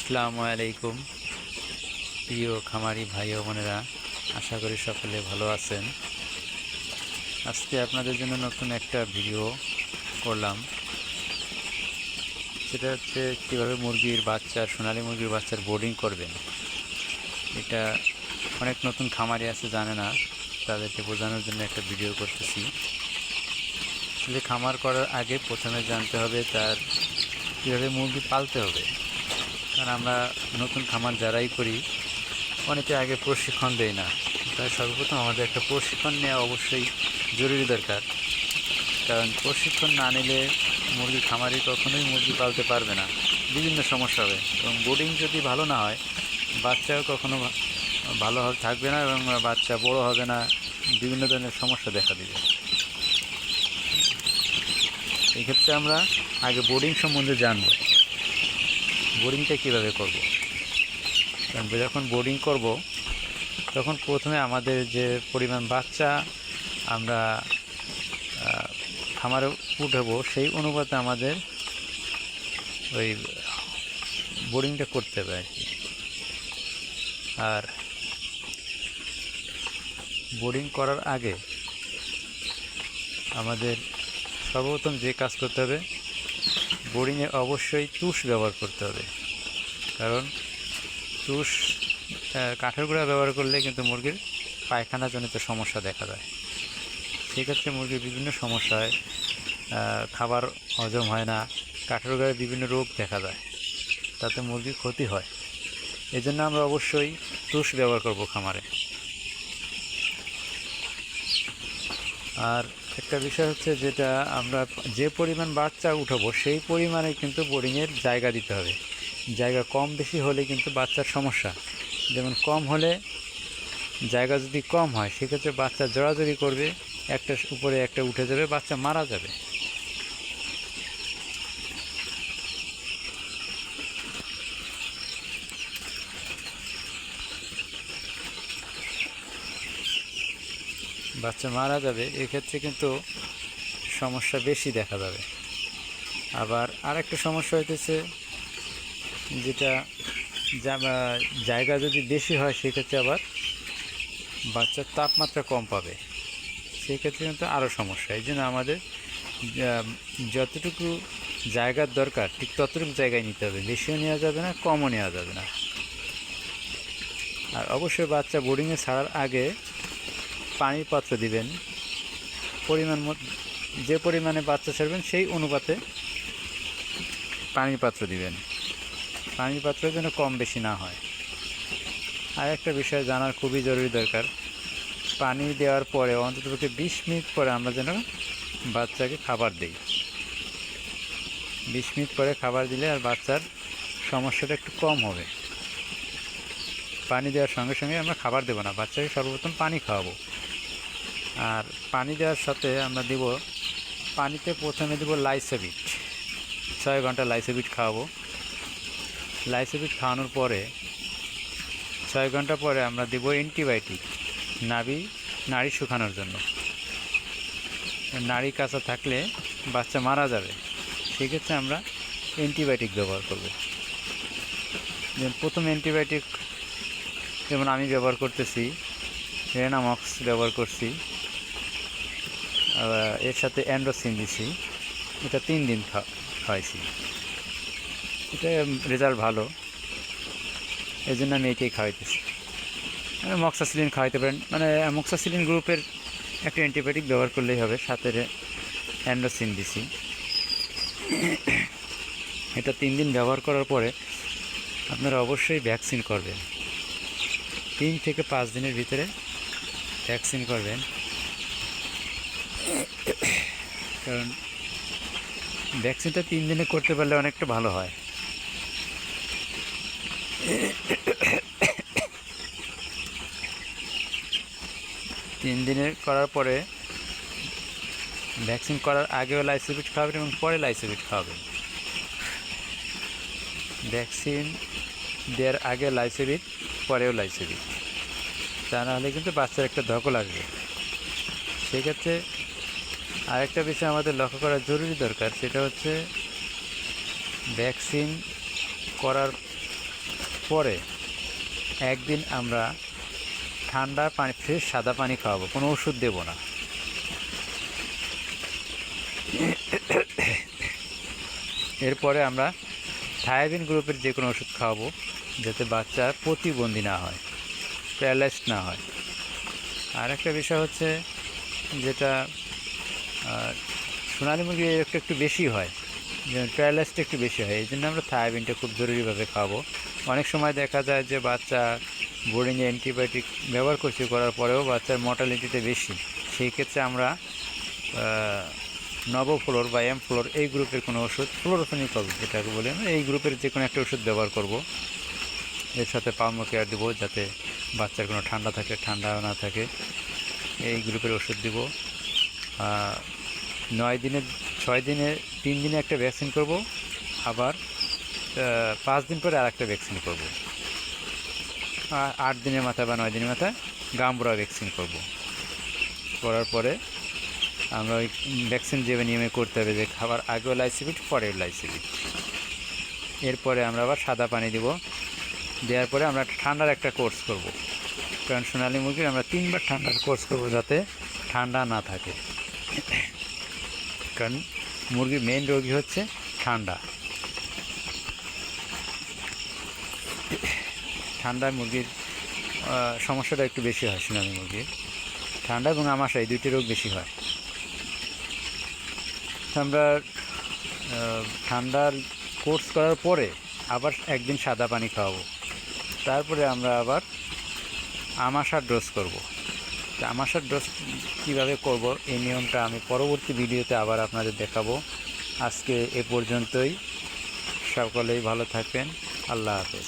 আসসালামু আলাইকুম প্রিয় খামারি ভাই ও বোনেরা, আশা করি সকলে ভালো আছেন। আজকে আপনাদের জন্য নতুন একটা ভিডিও করলাম। সেটা হচ্ছে কীভাবে সোনালী মুরগির বাচ্চার বোর্ডিং করবেন। এটা অনেক নতুন খামারি আছে, জানে না, তাদেরকে বোঝানোর জন্য একটা ভিডিও করতেছি। যে খামার করার আগে প্রথমে জানতে হবে তার কীভাবে মুরগি পালতে হবে। কারণ আমরা নতুন খামার যারাই করি অনেকে আগে প্রশিক্ষণ দেয় না, তাই সর্বপ্রথম আমাদের একটা প্রশিক্ষণ নেওয়া অবশ্যই জরুরি দরকার। কারণ প্রশিক্ষণ না নিলে খামারি কখনোই মুরগি পালতে পারবে না, বিভিন্ন সমস্যা হবে। এবং বোর্ডিং যদি ভালো না হয়, বাচ্চাও কখনো ভালোভাবে থাকবে না এবং বাচ্চা বড় হবে না, বিভিন্ন ধরনের সমস্যা দেখা দেবে। এই ক্ষেত্রে আমরা আগে বোর্ডিং সম্বন্ধে জানব, বোর্ডিংটা কীভাবে করব। কারণ যখন বোর্ডিং করব তখন প্রথমে আমাদের যে পরিমাণ বাচ্চা আমরা খামারে উঠাবো সেই অনুপাতে আমাদের ওই বোর্ডিংটা করতে হবে আর কি। আর বোর্ডিং করার আগে আমাদের সর্বপ্রথম যে কাজ করতে হবে, বোর্ডিংয়ে অবশ্যই তুষ ব্যবহার করতে হবে। কারণ তুষ কাঠের গুঁড়া ব্যবহার করলে কিন্তু মুরগির পায়খানাজনিত সমস্যা দেখা যায়। সেক্ষেত্রে মুরগির বিভিন্ন সমস্যা হয়, খাবার হজম হয় না, কাঠের গুঁড়ায় বিভিন্ন রোগ দেখা যায়, তাতে মুরগির ক্ষতি হয়। এই জন্য আমরা অবশ্যই তুষ ব্যবহার করব খামারে। আর একটা বিষয় হচ্ছে, যেটা আমরা যে পরিমাণ বাচ্চা উঠাবো সেই পরিমাণে কিন্তু বোর্ডিংয়ের জায়গা দিতে হবে। জায়গা কম বেশি হলে কিন্তু বাচ্চার সমস্যা। যেমন কম হলে, জায়গা যদি কম হয় সেক্ষেত্রে বাচ্চা জোড়াজড়ি করবে, একটার উপরে একটা উঠে যাবে, বাচ্চা মারা যাবে। এক্ষেত্রে কিন্তু সমস্যা বেশি দেখা যাবে। আবার আরেকটা সমস্যা হইতেছে, যেটা জায়গা যদি বেশি হয় সেক্ষেত্রে আবার বাচ্চার তাপমাত্রা কম পাবে, সেক্ষেত্রে কিন্তু আরও সমস্যা। এই জন্য আমাদের যতটুকু জায়গার দরকার ঠিক ততটুকু জায়গায় নিতে হবে, বেশিও নেওয়া যাবে না, কমও নেওয়া যাবে না। আর অবশ্যই বাচ্চা বোর্ডিংয়ে ছাড়ার আগে পানির পাত্র দিবেন। যে পরিমাণে বাচ্চা ছাড়বেন সেই অনুপাতে পানির পাত্র দিবেন। পানির পাত্র যেন কম বেশি না হয়। আর একটা বিষয় জানার খুবই জরুরি দরকার, পানি দেওয়ার পরে অন্ততপক্ষে 20 মিনিট পরে আমরা যেন বাচ্চাকে খাবার দিই। 20 মিনিট পরে খাবার দিলে আর বাচ্চার সমস্যাটা একটু কম হবে। পানি দেওয়ার সঙ্গে সঙ্গে আমরা খাবার দেবো না, বাচ্চাকে সর্বপ্রথম পানি খাওয়াবো। আর পানি দেওয়ার সাথে আমরা পানিতে প্রথমে দেবো লাইসোবিট। 6 ঘন্টা লাইসোবিট খাওয়াবো। লাইসোবিট খাওয়ানোর পরে 6 ঘন্টা পরে আমরা দেব অ্যান্টিবায়োটিক, নাড়ি শুকানোর জন্য। নাড়ি কাঁচা থাকলে বাচ্চা মারা যাবে, সেক্ষেত্রে আমরা অ্যান্টিবায়োটিক ব্যবহার করব। যেমন প্রথম অ্যান্টিবায়োটিক যেমন আমি ব্যবহার করতেছি, রেনামক্স ব্যবহার করছি, এর সাথে অ্যান্ড্রোসিন দিছি। এটা 3 দিন খাওয়াইছি। এটা রেজাল্ট ভালো, এই জন্য আমি এটাই খাওয়াইতেছি। মক্সাসিলিন খাওয়াইতে পারেন, মক্সাসিলিন গ্রুপের একটা অ্যান্টিবায়োটিক ব্যবহার করলেই হবে। সাথে অ্যান্ড্রোসিন দিছি। এটা 3 দিন ব্যবহার করার পরে আপনারা অবশ্যই ভ্যাকসিন করবেন। 3 থেকে 5 দিনের ভিতরে ভ্যাকসিন করবেন। কারণ ভ্যাকসিনটা 3 দিনে করতে পারলে অনেকটা ভালো হয়। 3 দিনে করার পরে ভ্যাকসিন করার আগেও লাইসোবিট খাওয়াবেন এবং পরে লাইসোবিট খাওয়াবেন। ভ্যাকসিন দেওয়ার আগে লাইসোবিট, পরেও লাইসোবিট, তা নাহলে কিন্তু বাচ্চার একটা ধকল আসবে। সেক্ষেত্রে আরেকটা বিষয় আমাদের লক্ষ্য করা জরুরি দরকার, সেটা হচ্ছে ভ্যাকসিন করার পরে একদিন আমরা ঠান্ডা পানি, ফ্রেশ সাদা পানি খাওয়াবো, কোনো ওষুধ দেব না। এরপরে আমরা থায়াবিন গ্রুপের যে কোনো ওষুধ খাওয়াবো, যাতে বাচ্চা প্রতিবন্ধী না হয়, প্যারালাইজড না হয়। আর একটা বিষয় হচ্ছে যেটা সোনালী মুরগির একটু একটু বেশি হয়, যেমন প্যারালাইজটা একটু বেশি হয়, এই জন্য আমরা থায়াবিনটা খুব জরুরিভাবে খাবো। অনেক সময় দেখা যায় যে বাচ্চা বোর্ডিংয়ে অ্যান্টিবায়োটিক ব্যবহার করার পরেও বাচ্চার মর্টালিটিটা বেশি। সেই ক্ষেত্রে আমরা নবফ্লোর বা এমফ্লোর এই গ্রুপের কোনো ওষুধ, ফ্লোরোফেনিক যেটাকে বলি আমরা, এই গ্রুপের যে কোনো একটা ওষুধ ব্যবহার করব। এর সাথে পালমো কেয়ার দেবো, যাতে বাচ্চার কোনো ঠান্ডা না থাকে। এই গ্রুপের ওষুধ দিব। 6 দিনে 3 দিনে একটা ভ্যাকসিন করব, আবার 5 দিন পরে আর একটা ভ্যাকসিন করব। 8 দিনের মাথায় বা 9 দিনের মাথায় গাম্বুরা ভ্যাকসিন করব। করার পরে আমরা ওই ভ্যাকসিন যে নিয়মে করতে হবে, যে খাবার আগেও লাইসিভিট, পরেও লাইসিভিট। এরপরে আমরা আবার সাদা পানি দেব। দেওয়ার পরে আমরা ঠান্ডার একটা কোর্স করব, কারণ সোনালী মুরগির আমরা 3 বার ঠান্ডার কোর্স করব, যাতে ঠান্ডা না থাকে। কারণ মুরগির মেইন রোগী হচ্ছে ঠান্ডা। ঠান্ডায় মুরগির সমস্যাটা একটু বেশি হয় সোনালী মুরগির। ঠান্ডা এবং আমাশা, এই দুইটি রোগ বেশি হয়। আমরা ঠান্ডার কোর্স করার পরে আবার একদিন সাদা পানি খাওয়াবো। তারপরে আমরা আবার আমাশার ডোজ করব। তো আমাশার ডোজ কীভাবে করব, এই নিয়মটা আমি পরবর্তী ভিডিওতে আবার আপনাদের দেখাবো। আজকে এ পর্যন্তই। সকলেই ভালো থাকবেন। আল্লাহ হাফেজ।